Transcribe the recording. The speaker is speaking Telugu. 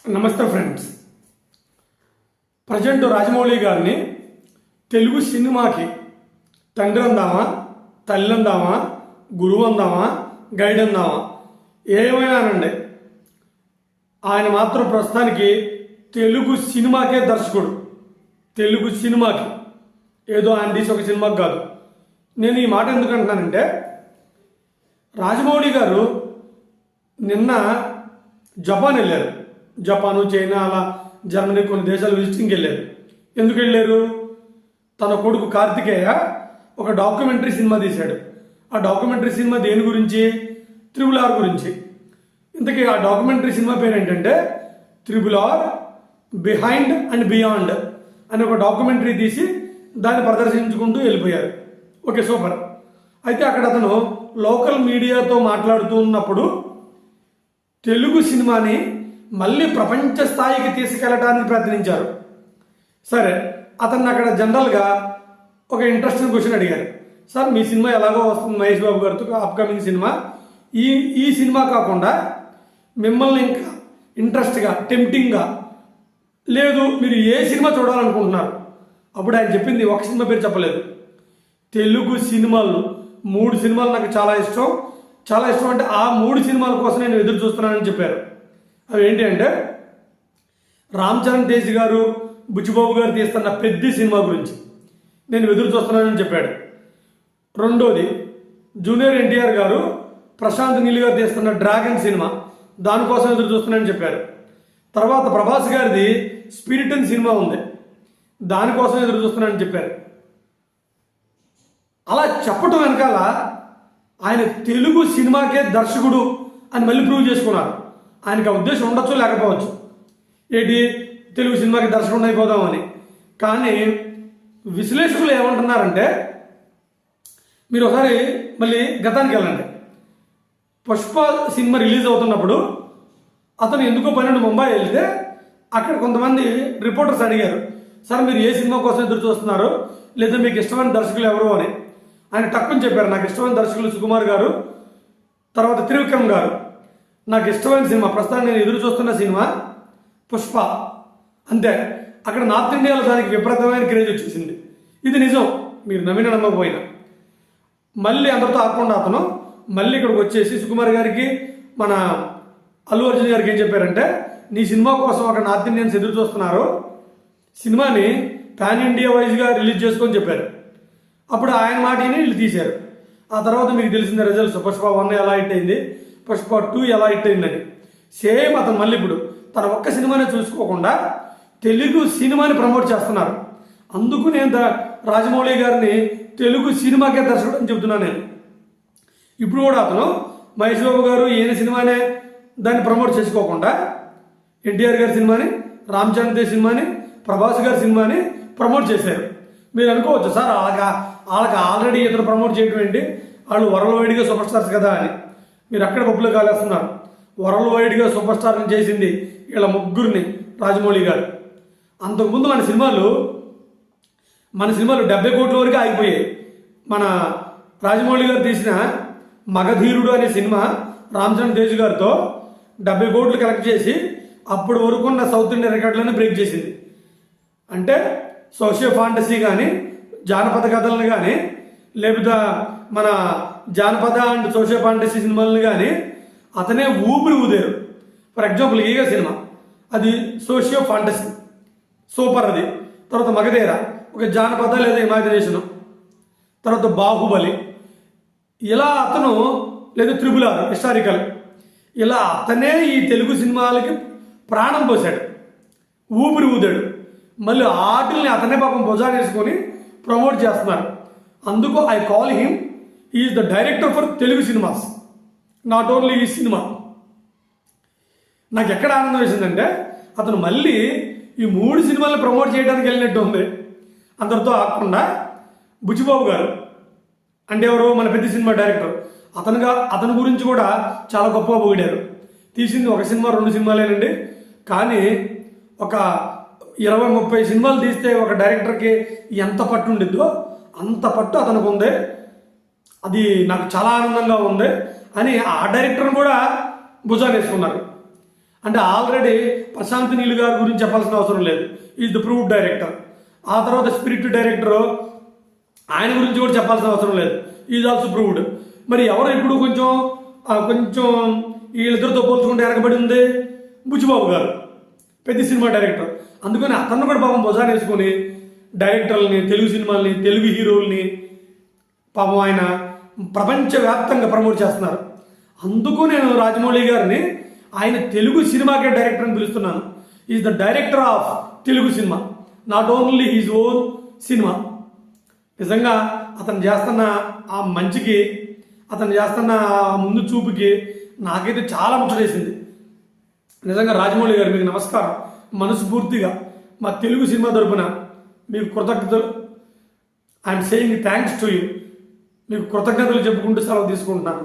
నమస్తే ఫ్రెండ్స్. ప్రజెంట్ రాజమౌళి గారిని తెలుగు సినిమాకి తండ్రి అందామా, తల్లి అందామా, గురువు అందామా, గైడ్ అందామా, ఏమైనా అనండి, ఆయన మాత్రం ప్రస్తుతానికి తెలుగు సినిమాకే దర్శకుడు. తెలుగు సినిమాకి, ఏదో ఆయన తీసి ఒక సినిమాకి కాదు. నేను ఈ మాట ఎందుకు అంటున్నానంటే, రాజమౌళి గారు నిన్న జపాన్ వెళ్ళారు. జపాను, చైనా, అలా జర్మనీ కొన్ని దేశాలు విజిటింగ్కి వెళ్ళారు. ఎందుకు వెళ్ళారు? తన కొడుకు కార్తికేయ ఒక డాక్యుమెంటరీ సినిమా తీశాడు. ఆ డాక్యుమెంటరీ సినిమా దేని గురించి? RRR గురించి. ఇంతకీ ఆ డాక్యుమెంటరీ సినిమా పేరు ఏంటంటే RRR బిహైండ్ అండ్ బియాండ్ అని ఒక డాక్యుమెంటరీ తీసి దాన్ని ప్రదర్శించుకుంటూ వెళ్ళిపోయారు. Okay, super. అయితే అక్కడ అతను లోకల్ మీడియాతో మాట్లాడుతూ ఉన్నప్పుడు తెలుగు సినిమాని మళ్ళీ ప్రపంచ స్థాయికి తీసుకెళ్ళడానికి ప్రయత్నించారు. సరే, అతన్ని అక్కడ జనరల్గా ఒక ఇంట్రెస్టింగ్ క్వశ్చన్ అడిగారు. సార్, మీ సినిమా ఎలాగో వస్తుంది మహేష్ బాబు గారితో అప్కమింగ్ సినిమా, ఈ సినిమా కాకుండా మిమ్మల్ని ఇంకా ఇంట్రెస్ట్గా, టెంప్టింగ్గా లేదు, మీరు ఏ సినిమా చూడాలనుకుంటున్నారు? అప్పుడు ఆయన చెప్పింది ఒక సినిమా పేరు చెప్పలేదు. తెలుగు సినిమాలు 3 సినిమాలు నాకు చాలా ఇష్టం. చాలా ఇష్టం అంటే ఆ 3 సినిమాల కోసం నేను ఎదురు చూస్తున్నానని చెప్పారు. అవి ఏంటి అంటే, రామ్ చరణ్ తేజ్ గారు, బుచ్చిబాబు గారు తీస్తున్న పెద్ద సినిమా గురించి నేను ఎదురు చూస్తున్నానని చెప్పాడు. రెండోది, జూనియర్ ఎన్టీఆర్ గారు, ప్రశాంత్ నీల్ గారు తీస్తున్న డ్రాగన్ సినిమా, దానికోసం ఎదురు చూస్తున్నానని చెప్పారు. తర్వాత ప్రభాస్ గారిది స్పిరిట్ అని సినిమా ఉంది, దానికోసం ఎదురు చూస్తున్నానని చెప్పారు. అలా చెప్పటం వెనకాల ఆయన తెలుగు సినిమాకే దర్శకుడు అని మళ్ళీ ప్రూవ్ చేసుకున్నారు. ఆయనకి ఆ ఉద్దేశం ఉండొచ్చు, లేకపోవచ్చు. ఏంటి, తెలుగు సినిమాకి దర్శకుడు అయిపోదామని. కానీ విశ్లేషకులు ఏమంటున్నారంటే, మీరు ఒకసారి మళ్ళీ గతానికి వెళ్ళండి. పుష్ప సినిమా రిలీజ్ అవుతున్నప్పుడు అతను ఎందుకో పన్నెండు ముంబై వెళ్తే అక్కడ కొంతమంది రిపోర్టర్స్ అడిగారు, సార్ మీరు ఏ సినిమా కోసం ఎదురు చూస్తున్నారు, లేదా మీకు ఇష్టమైన దర్శకులు ఎవరు అని. ఆయన తక్కువ చెప్పారు, నాకు ఇష్టమైన దర్శకులు సుకుమార్ గారు, తర్వాత త్రివిక్రమ్ గారు. నాకు ఇష్టమైన సినిమా, ప్రస్తుతం నేను ఎదురు చూస్తున్న సినిమా పుష్ప. అంతే. అక్కడ నార్త్ ఇండియాలో దానికి విపరీతమైన క్రేజ్ వచ్చేసింది. ఇది నిజం, మీరు నమ్మిన నమ్మకపోయినా. మళ్ళీ అందరితో ఆకుండా అతను మళ్ళీ ఇక్కడికి వచ్చేసి సుకుమార్ గారికి, మన అల్లు అర్జున్ గారికి ఏం చెప్పారంటే, నీ సినిమా కోసం అక్కడ నార్త్ ఇండియన్స్ ఎదురు చూస్తున్నారు, సినిమాని పాన్ ఇండియా వైజ్గా రిలీజ్ చేసుకొని చెప్పారు. అప్పుడు ఆయన మాటని వీళ్ళు తీశారు. ఆ తర్వాత మీకు తెలిసిన రిజల్ట్స్, పుష్ప 1 ఎలా హిట్ అయింది, పుష్ప 2 ఎలా హిట్ అయిందని. సేమ్ అతను మళ్ళీ ఇప్పుడు తన ఒక్క సినిమానే చూసుకోకుండా తెలుగు సినిమాని ప్రమోట్ చేస్తున్నారు. అందుకు నేను రాజమౌళి గారిని తెలుగు సినిమాకే దర్శకుడు అని చెబుతున్నాను నేను. ఇప్పుడు కూడా అతను మహేష్ బాబు గారు ఈయన సినిమానే దాన్ని ప్రమోట్ చేసుకోకుండా ఎన్టీఆర్ గారి సినిమాని, రామ్ చరణ్ తేజ్ సినిమాని, ప్రభాస్ గారి సినిమాని ప్రమోట్ చేశారు. మీరు అనుకోవచ్చు, సార్ వాళ్ళకి ఆల్రెడీ ఇతను ప్రమోట్ చేయడం ఏంటి, వాళ్ళు వరల్డ్ వైడ్గా సూపర్ స్టార్స్ కదా అని. మీరు అక్కడ పప్పులో కాలేస్తున్నారు. వరల్డ్ వైడ్గా సూపర్ స్టార్ని చేసింది వీళ్ళ ముగ్గురిని రాజమౌళి గారు. అంతకుముందు మన సినిమాలు 70 కోట్ల వరకు ఆగిపోయాయి. మన రాజమౌళి గారు తీసిన మగధీరుడు అనే సినిమా రామ్ చరణ్ తేజ్ గారితో 70 కోట్లు కలెక్ట్ చేసి అప్పటి వరకు ఉన్న సౌత్ ఇండియన్ రికార్డులను బ్రేక్ చేసింది. అంటే సోషియో ఫాంటసీ కానీ, జానపద కథలను కానీ, లేకపోతే మన జానపద అండ్ సోషియో ఫాంటసీ సినిమాలను కానీ అతనే ఊపిరి ఊదారు. ఫర్ ఎగ్జాంపుల్ ఈగ సినిమా, అది సోషియో ఫాంటసీ, సూపర్ అది. తర్వాత మగధీర ఒక జానపద లేదా ఇమాజినేషను. తర్వాత బాహుబలి, ఇలా అతను, లేదా RRR హిస్టారికల్, ఇలా అతనే ఈ తెలుగు సినిమాలకి ప్రాణం పోసాడు, ఊపిరి ఊదాడు. మళ్ళీ ఆటల్ని అతనే పాపం భుజాన్ని వేసుకొని ప్రమోట్ చేస్తున్నారు. అందుకు I call him, is the director for Telugu cinemas, not only ఈ సినిమా. నాకు ఎక్కడ ఆనందం వేసిందంటే, అతను మళ్ళీ ఈ 3 సినిమాలను ప్రమోట్ చేయడానికి వెళ్ళినట్టు ఉంది. అందరితో ఆకుండా బుచ్చిబాబు గారు అంటే ఎవరు, మన పెద్ద సినిమా డైరెక్టర్, అతని గురించి కూడా చాలా గొప్పగా పొగిడారు. తీసింది 1 సినిమా 2 సినిమాలేనండి, కానీ ఒక 20-30 సినిమాలు తీస్తే ఒక డైరెక్టర్కి ఎంత పట్టు ఉండిద్దో అంత పట్టు అతనికి ఉంది. అది నాకు చాలా ఆనందంగా ఉంది అని ఆ డైరెక్టర్ని కూడా భుజాన్ని వేసుకున్నారు. అంటే ఆల్రెడీ ప్రశాంత్ నీల్ గారి గురించి చెప్పాల్సిన అవసరం లేదు, ఈజ్ ద ప్రూవ్డ్ డైరెక్టర్. ఆ తర్వాత స్పిరిట్ డైరెక్టర్, ఆయన గురించి కూడా చెప్పాల్సిన అవసరం లేదు, ఈజ్ ఆల్సో ప్రూవ్డ్. మరి ఎవరు ఇప్పుడు కొంచెం వీళ్ళిద్దరితో పోల్చుకుంటే వెనకబడి ఉంది? బుచ్చిబాబు గారు, పెద్ద సినిమా డైరెక్టర్. అందుకని అతను కూడా పాపం భుజాన్ని వేసుకొని డైరెక్టర్లని, తెలుగు సినిమాల్ని, తెలుగు హీరోల్ని పాపం ఆయన ప్రపంచవ్యాప్తంగా ప్రమోట్ చేస్తున్నారు. అందుకు నేను రాజమౌళి గారిని ఆయన తెలుగు సినిమాకే డైరెక్టర్ అని పిలుస్తున్నాను. Is the director of Telugu cinema, not only his own cinema. నిజంగా అతను చేస్తున్న ఆ మంచికి, అతను చేస్తున్న ఆ ముందు చూపుకి నాకైతే చాలా ముచ్చటేసింది. నిజంగా రాజమౌళి గారు మీకు నమస్కారం. మనస్ఫూర్తిగా మా తెలుగు సినిమా తరపున మీకు కృతజ్ఞతలు. I'm saying thanks to you. మీకు కృతజ్ఞతలు చెప్పుకుంటూ సెలవు తీసుకుంటున్నాను.